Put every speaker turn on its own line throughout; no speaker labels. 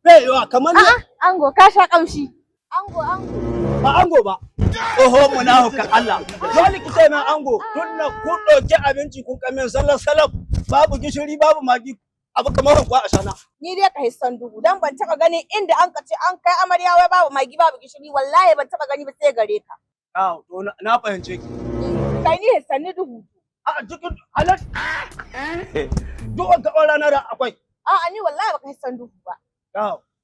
Baiwa kamar ne.
Ango ka sha kamshi. Ango.
Ba ango ba. Oho munafikan Allah. Dole ki ce min ango tunda kun ɗauki abinci kun kamin salaf babu gishiri babu magi abu kamar hankwa a shana.
Ni dai ka hissan duhu dan ban taba ganin inda an ka ce an kai amarya wai babu magi babu gishiri wallahi ban taba gani ba sai gare ka.
To na fahimce ki.
Kai ni hissan ni duhu.
A cikin halat. Duk wanda rana da akwai.
Ni wallahi baka hissan duhu ba.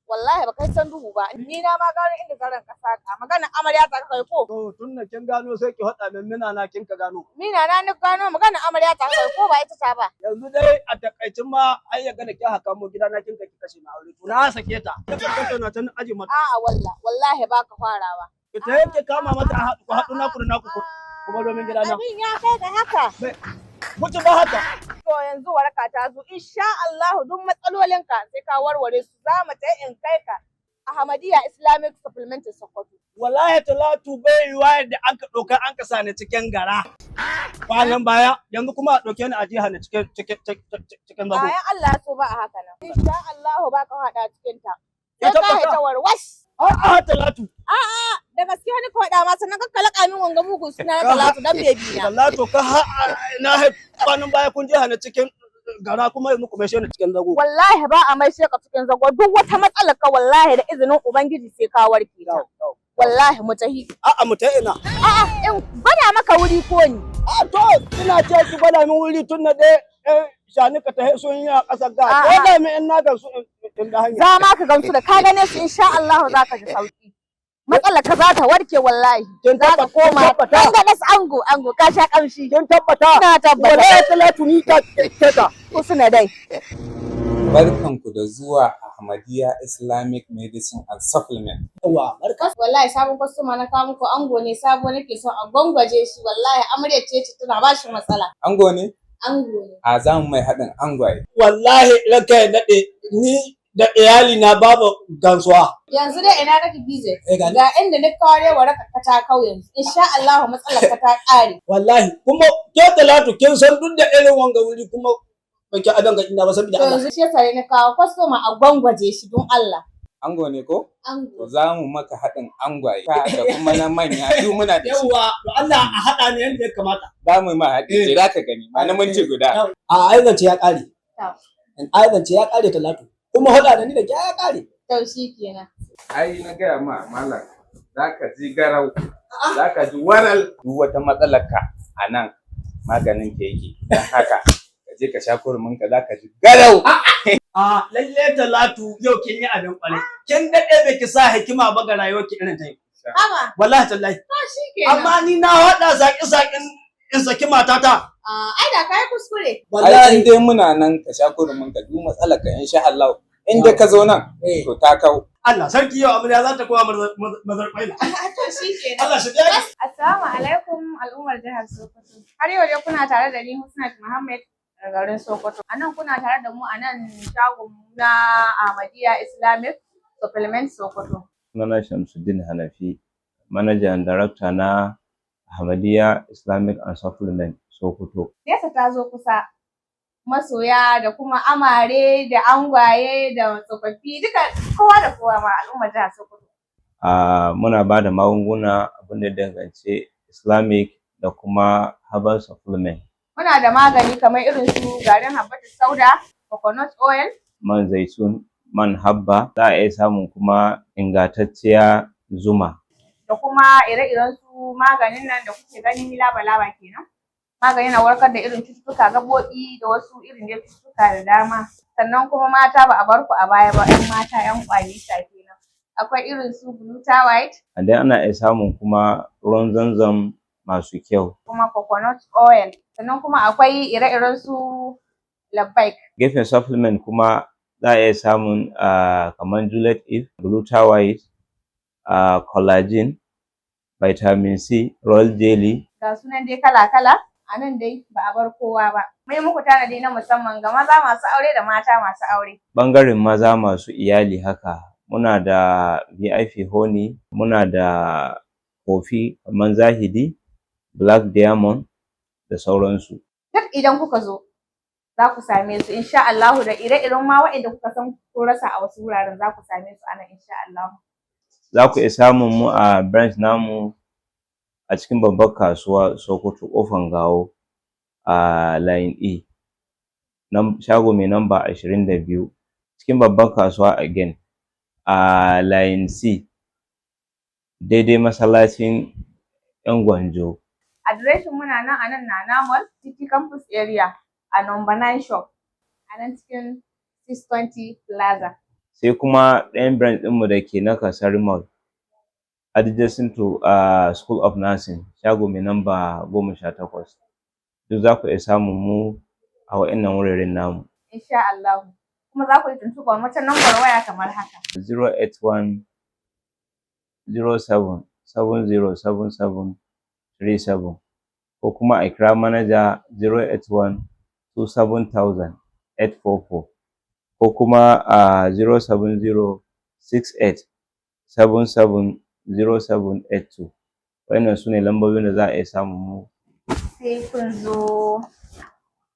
Wallahi
baka san duhu ba. Ni na ma gano inda zaran ka saka. Magana amarya ta kai ko?
To tun da kin gano sai ki faɗa min mina na kin ka gano.
Mina na ni gano magana amarya ta kai ko ba ita ta ba.
Yanzu dai a takaicin ma ai ya gana ki haka mu gida na kin ka kashe na aure. To na sake ta. Ta na tan aje mata.
Wallahi baka farawa.
Ita yake kama mata ku haɗu na ku da naku kuma domin gida na.
Abin ya kai ga haka.
Mutu ba haka.
To yanzu waraka ta zo insha Allah duk matsalolinka sai ka warware su za mu ta in kai ka Ahmadiyya Islamic Supplement Sokoto.
Wallahi Talatu bai yiwa yadda an ka ɗauka an ka sa ni cikin gara. Kwanan baya yanzu kuma a ɗauke ni a jiha ni cikin zago.
Bayan Allah so ba a haka nan. Insha Allah ba ka haɗa cikin ta. Sai ka haita warwas.
Talatu.
Da gaske wani ka faɗa ma sannan ka kalaka min wanga mugun suna na Talatu dan bebi na.
Talatu ka na kwanan baya kun jiha ni cikin gara kuma yanzu kuma shi ni cikin zago.
Wallahi ba a mai ka cikin zago duk wata matsalar ka wallahi da izinin ubangiji sai ka warke ta. Wallahi mu tahi.
Mu tahi ina.
In gwada maka wuri ko ni.
To ina ce ki gwada min wuri tun na dai shani ka tahi sun yi a ƙasar ga. Ko da mi in na ga su in da hanya.
Za ma ka gamsu da ka gane su insha Allah za ka ji sauki. Matsalar ka za ta warke wallahi. Za ka koma kan da das ango ka sha kamshi.
Kin tabbata?
Na tabbata.
Wallahi Talatu ni ta ta.
Ko suna dai.
Barkanku da zuwa Ahmadiyya Islamic Medicine and Supplement.
Barka.
Wallahi sabon kwastoma na kawo muku ango ne sabo nake son a gwangwaje shi wallahi amarya ce tana ba shi matsala.
Ango ne?
Ango ne.
A za mu mai haɗin angwaye.
Wallahi ranka ya daɗe ni da iyali na babu gansuwa.
Yanzu dai ina kake bize? Ga inda na kawo waraka ka ta kau yanzu. Insha Allah matsalar ka ta ƙare.
Wallahi kuma ke Talatu kin san duk da irin wanga wuri kuma baki adan ga ina ba saboda Allah.
Yanzu shi yasa na kawo kwastoma a gwangwaje shi don Allah.
Ango ne ko?
Ango.
Za mu maka haɗin angwaye da kuma na manya duk muna da shi.
Yawwa to Allah a haɗa ni yadda ya kamata.
Za mu ma haɗi jira ka gani ba na minti guda.
Aizance ya ƙare. Aizance ya ƙare Talatu. Kuma haɗa da ni da ya ƙare.
To shi kenan.
Ai na gaya ma malam za ka ji garau za ka ji waral duk wata matsalar ka a nan maganin ke yake don haka ka je ka sha kurmin ka za ka ji garau.
Lalle Talatu yau kin yi abin ƙwarai. Kin daɗe bai ki sa hikima ba ga rayuwar ki irin ta yi. Wallahi tallahi.
To shi kenan.
Amma ni na haɗa saƙi-saƙin in saki matata.
Ai da kai kuskure.
Ai in dai muna nan ka sha kurmin ka duk matsalar ka insha Allah in dai ka zo nan to ta kau.
Allah sarki yau amarya za ta kowa mazarƙwaila.
To shi kenan.
Allah shi ɗaya.
Assalamu alaikum al'ummar jihar Sokoto. Har yau dai kuna tare da ni Husnat Muhammad daga garin Sokoto. A nan kuna tare da mu a nan shagon na Ahmadiyya Islamic Supplement Sokoto.
Sunana Shamsuddin Hanafi, manajan darakta na Ahmadiyya Islamic and Supplement Sokoto.
Nesa ta zo kusa. Masoya da kuma amare da angwaye da tsofaffi duka kowa da kowa ma al'ummar jihar Sokoto.
Muna ba da magunguna abin da dangance Islamic da kuma herbal supplement.
Muna da magani kamar irin su garin habbatus sauda, coconut oil,
man zaitun, man habba, za a iya samun kuma ingantacciya zuma.
Da kuma ire-iren su maganin nan da kuke gani laba-laba kenan. Magani na warkar da irin cututtuka gaɓoɓi da wasu irin da cututtuka da dama. Sannan kuma mata ba a bar ku a baya ba, 'yan mata 'yan kwalisa kenan. Akwai irin su Gluta-White.
A dai ana iya samun kuma ruwan zanzam masu kyau.
Kuma coconut oil. Sannan kuma akwai ire-iren su Labbaik.
Gefen supplement kuma za a iya samun kamar Juliet Eve, Gluta-White, collagen, vitamin C, royal jelly.
Ga sunan dai kala-kala. A nan dai ba a bar kowa ba. Mai muku tanadi na musamman ga maza masu aure da mata masu aure.
Ɓangaren maza masu iyali haka muna da VIP honey, muna da kofi kamar Zahidi, Black Diamond da sauransu.
Duk idan kuka zo za ku same su insha Allahu, da ire-iren ma waɗanda kuka san kun rasa a wasu wuraren za ku same su a nan insha Allahu.
Za ku iya samun mu a branch namu a cikin babbar kasuwa Sokoto ƙofan Gawo a line E, shago mai namba 22. Cikin babbar kasuwa again a line C, daidai masallacin 'yan Gwanjo.
Adireshin muna nan a nan Nana Mall City Campus area a number 9 shop a nan cikin 620 Plaza.
Sai kuma ɗayan branch ɗinmu da ke na Kasari Mall adjacent to School of Nursing, shago mai namba 18. Duk za ku iya samun mu a waɗannan wuraren namu.
Insha Allahu. Kuma za ku yi tuntuɓar wata lambar waya kamar haka.
081 07 70 77 37, ko kuma a kira manaja 081 27000 844, ko kuma a 070 68 77 0782. Waɗannan su ne lambobin da za a iya samun mu.
Sai kun zo.